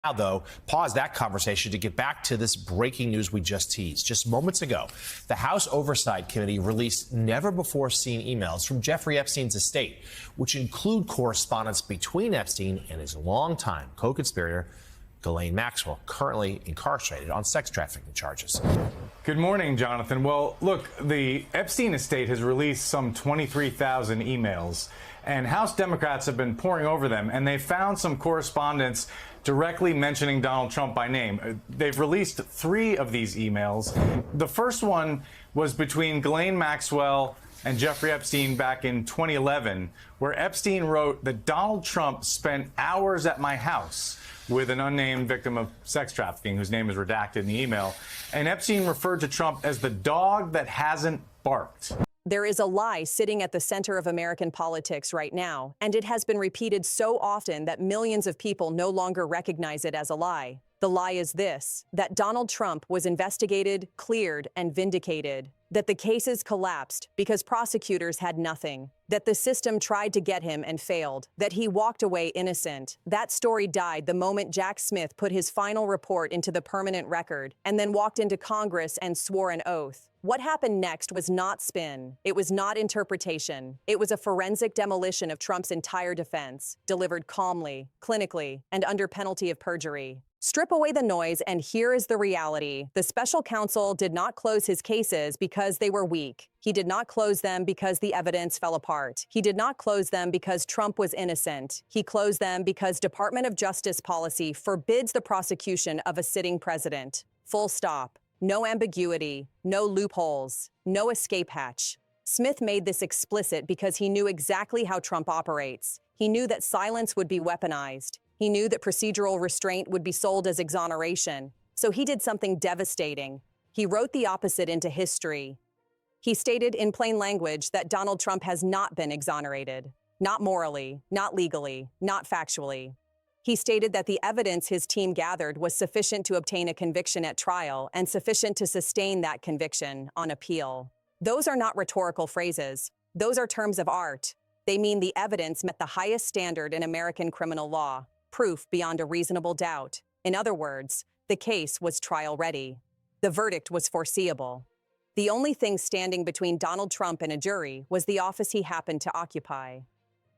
Now, though, pause that conversation to get back to this breaking news we just teased. Just moments ago, the House Oversight Committee released never-before-seen emails from Jeffrey Epstein's estate, which include correspondence between Epstein and his longtime co-conspirator, Ghislaine Maxwell, currently incarcerated on sex trafficking charges. Good morning, Jonathan. Well, look, the Epstein estate has released some 23,000 emails, and House Democrats have been poring over them, and they found some correspondence directly mentioning Donald Trump by name. They've released 3 of these emails. The first one was between Ghislaine Maxwell and Jeffrey Epstein back in 2011, where Epstein wrote that Donald Trump spent hours at my house with an unnamed victim of sex trafficking, whose name is redacted in the email. And Epstein referred to Trump as the dog that hasn't barked. There is a lie sitting at the center of American politics right now, and it has been repeated so often that millions of people no longer recognize it as a lie. The lie is this: that Donald Trump was investigated, cleared, and vindicated. That the cases collapsed because prosecutors had nothing. That the system tried to get him and failed. That he walked away innocent. That story died the moment Jack Smith put his final report into the permanent record and then walked into Congress and swore an oath. What happened next was not spin. It was not interpretation. It was a forensic demolition of Trump's entire defense, delivered calmly, clinically, and under penalty of perjury. Strip away the noise, and here is the reality. The special counsel did not close his cases because they were weak. He did not close them because the evidence fell apart. He did not close them because Trump was innocent. He closed them because Department of Justice policy forbids the prosecution of a sitting president. Full stop. No ambiguity, no loopholes, no escape hatch. Smith made this explicit because he knew exactly how Trump operates. He knew that silence would be weaponized. He knew that procedural restraint would be sold as exoneration. So he did something devastating. He wrote the opposite into history. He stated in plain language that Donald Trump has not been exonerated. Not morally, not legally, not factually. He stated that the evidence his team gathered was sufficient to obtain a conviction at trial and sufficient to sustain that conviction on appeal. Those are not rhetorical phrases. Those are terms of art. They mean the evidence met the highest standard in American criminal law. Proof beyond a reasonable doubt. In other words, the case was trial ready. The verdict was foreseeable. The only thing standing between Donald Trump and a jury was the office he happened to occupy.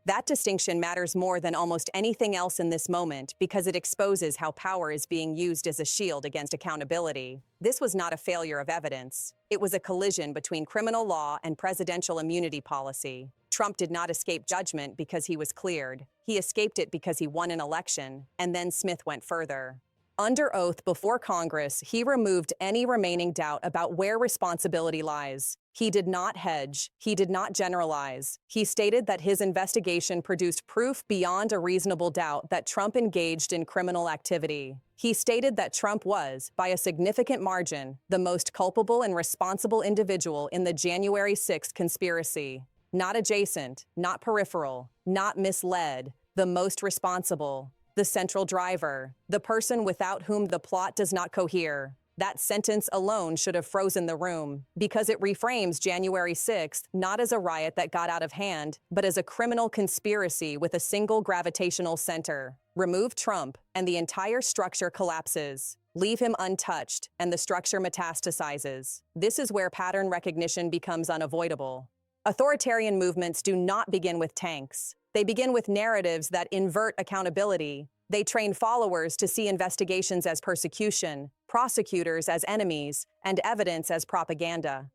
That distinction matters more than almost anything else in this moment because it exposes how power is being used as a shield against accountability. This was not a failure of evidence. It was a collision between criminal law and presidential immunity policy. Trump did not escape judgment because he was cleared. He escaped it because he won an election, and then Smith went further. Under oath before Congress, he removed any remaining doubt about where responsibility lies. He did not hedge. He did not generalize. He stated that his investigation produced proof beyond a reasonable doubt that Trump engaged in criminal activity. He stated that Trump was, by a significant margin, the most culpable and responsible individual in the January 6th conspiracy. Not adjacent, not peripheral, not misled, the most responsible, the central driver, the person without whom the plot does not cohere. That sentence alone should have frozen the room, because it reframes January 6th not as a riot that got out of hand, but as a criminal conspiracy with a single gravitational center. Remove Trump, and the entire structure collapses. Leave him untouched, and the structure metastasizes. This is where pattern recognition becomes unavoidable. Authoritarian movements do not begin with tanks. They begin with narratives that invert accountability. They train followers to see investigations as persecution, prosecutors as enemies, and evidence as propaganda.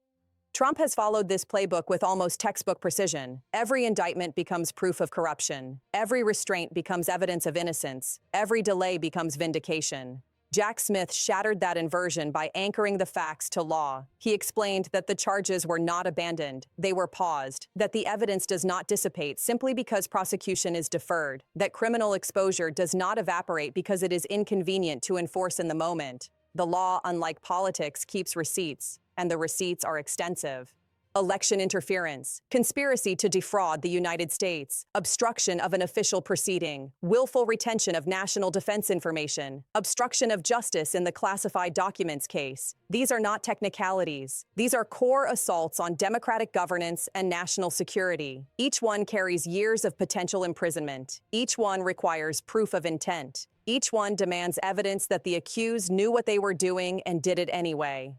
Trump has followed this playbook with almost textbook precision. Every indictment becomes proof of corruption. Every restraint becomes evidence of innocence. Every delay becomes vindication. Jack Smith shattered that inversion by anchoring the facts to law. He explained that the charges were not abandoned, they were paused, that the evidence does not dissipate simply because prosecution is deferred, that criminal exposure does not evaporate because it is inconvenient to enforce in the moment. The law, unlike politics, keeps receipts, and the receipts are extensive. Election interference, conspiracy to defraud the United States, obstruction of an official proceeding, willful retention of national defense information, obstruction of justice in the classified documents case. These are not technicalities. These are core assaults on democratic governance and national security. Each one carries years of potential imprisonment. Each one requires proof of intent. Each one demands evidence that the accused knew what they were doing and did it anyway.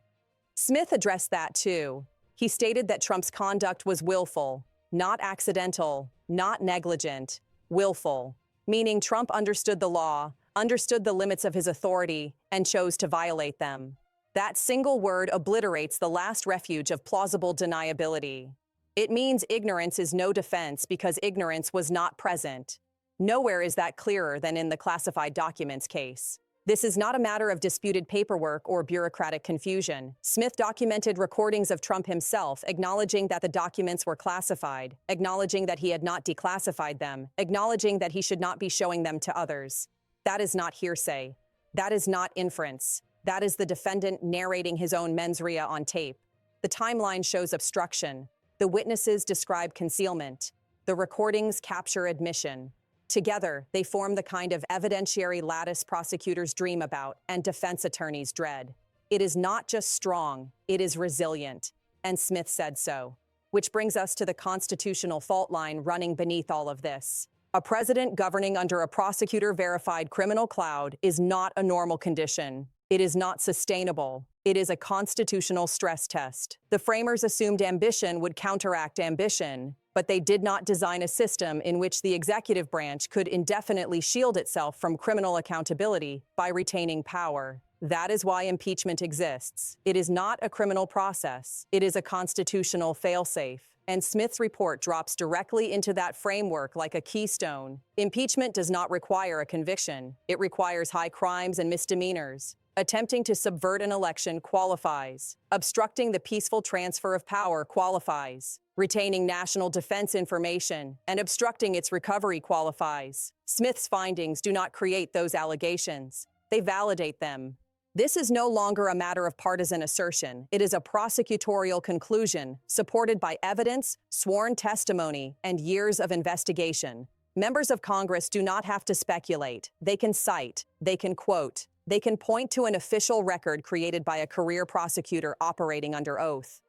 Smith addressed that too. He stated that Trump's conduct was willful, not accidental, not negligent, willful, meaning Trump understood the law, understood the limits of his authority, and chose to violate them. That single word obliterates the last refuge of plausible deniability. It means ignorance is no defense because ignorance was not present. Nowhere is that clearer than in the classified documents case. This is not a matter of disputed paperwork or bureaucratic confusion. Smith documented recordings of Trump himself, acknowledging that the documents were classified, acknowledging that he had not declassified them, acknowledging that he should not be showing them to others. That is not hearsay. That is not inference. That is the defendant narrating his own mens rea on tape. The timeline shows obstruction. The witnesses describe concealment. The recordings capture admission. Together, they form the kind of evidentiary lattice prosecutors dream about and defense attorneys dread. It is not just strong, it is resilient. And Smith said so. Which brings us to the constitutional fault line running beneath all of this. A president governing under a prosecutor-verified criminal cloud is not a normal condition. It is not sustainable. It is a constitutional stress test. The framers assumed ambition would counteract ambition, but they did not design a system in which the executive branch could indefinitely shield itself from criminal accountability by retaining power. That is why impeachment exists. It is not a criminal process. It is a constitutional failsafe. And Smith's report drops directly into that framework like a keystone. Impeachment does not require a conviction. It requires high crimes and misdemeanors. Attempting to subvert an election qualifies. Obstructing the peaceful transfer of power qualifies. Retaining national defense information and obstructing its recovery qualifies. Smith's findings do not create those allegations. They validate them. This is no longer a matter of partisan assertion. It is a prosecutorial conclusion supported by evidence, sworn testimony, and years of investigation. Members of Congress do not have to speculate. They can cite. They can quote. They can point to an official record created by a career prosecutor operating under oath.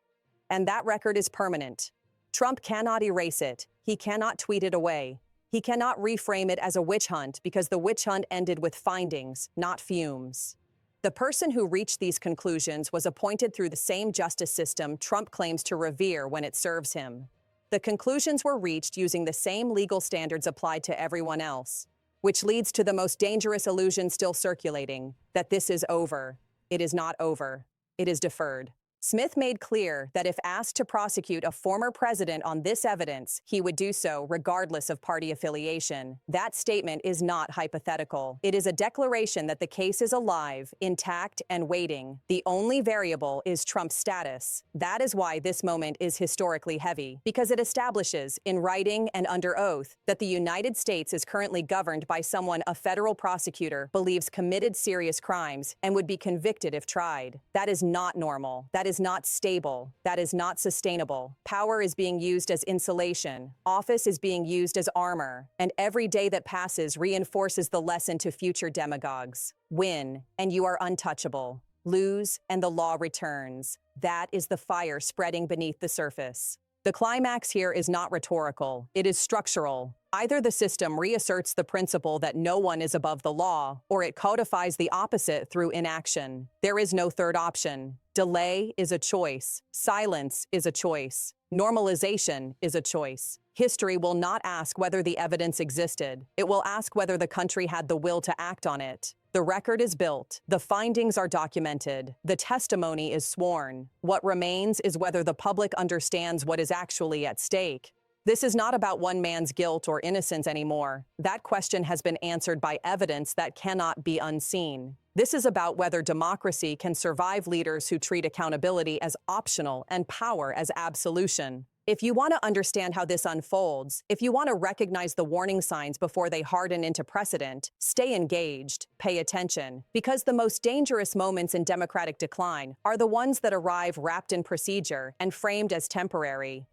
And that record is permanent. Trump cannot erase it. He cannot tweet it away. He cannot reframe it as a witch hunt because the witch hunt ended with findings, not fumes. The person who reached these conclusions was appointed through the same justice system Trump claims to revere when it serves him. The conclusions were reached using the same legal standards applied to everyone else, which leads to the most dangerous illusion still circulating, that this is over. It is not over. It is deferred. Smith made clear that if asked to prosecute a former president on this evidence, he would do so regardless of party affiliation. That statement is not hypothetical. It is a declaration that the case is alive, intact, and waiting. The only variable is Trump's status. That is why this moment is historically heavy, because it establishes, in writing and under oath, that the United States is currently governed by someone a federal prosecutor believes committed serious crimes and would be convicted if tried. That is not normal. That is not stable. That is not sustainable. Power is being used as insulation. Office is being used as armor. And every day that passes reinforces the lesson to future demagogues. Win, and you are untouchable. Lose, and the law returns. That is the fire spreading beneath the surface. The climax here is not rhetorical. It is structural. Either the system reasserts the principle that no one is above the law, or it codifies the opposite through inaction. There is no third option. Delay is a choice. Silence is a choice. Normalization is a choice. History will not ask whether the evidence existed. It will ask whether the country had the will to act on it. The record is built. The findings are documented. The testimony is sworn. What remains is whether the public understands what is actually at stake. This is not about one man's guilt or innocence anymore. That question has been answered by evidence that cannot be unseen. This is about whether democracy can survive leaders who treat accountability as optional and power as absolution. If you want to understand how this unfolds, if you want to recognize the warning signs before they harden into precedent, stay engaged, pay attention, because the most dangerous moments in democratic decline are the ones that arrive wrapped in procedure and framed as temporary.